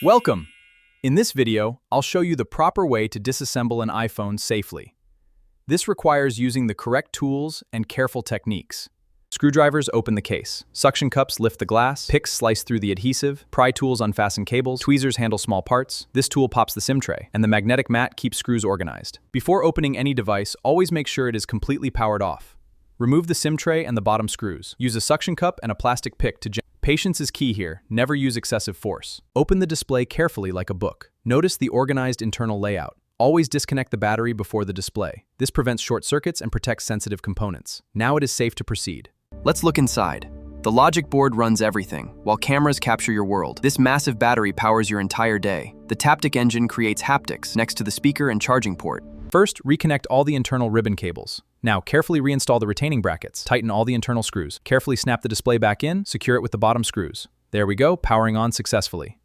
Welcome! In this video, I'll show you the proper way to disassemble an iPhone safely. This requires using the correct tools and careful techniques. Screwdrivers open the case. Suction cups lift the glass. Picks slice through the adhesive. Pry tools unfasten cables. Tweezers handle small parts. This tool pops the SIM tray. And the magnetic mat keeps screws organized. Before opening any device, always make sure it is completely powered off. Remove the SIM tray and the bottom screws. Use a suction cup and a plastic pick to Patience is key here. Never use excessive force. Open the display carefully like a book. Notice the organized internal layout. Always disconnect the battery before the display. This prevents short circuits and protects sensitive components. Now it is safe to proceed. Let's look inside. The logic board runs everything, while cameras capture your world. This massive battery powers your entire day. The Taptic engine creates haptics next to the speaker and charging port. First, reconnect all the internal ribbon cables. Now, carefully reinstall the retaining brackets. Tighten all the internal screws. Carefully snap the display back in, secure it with the bottom screws. There we go, powering on successfully.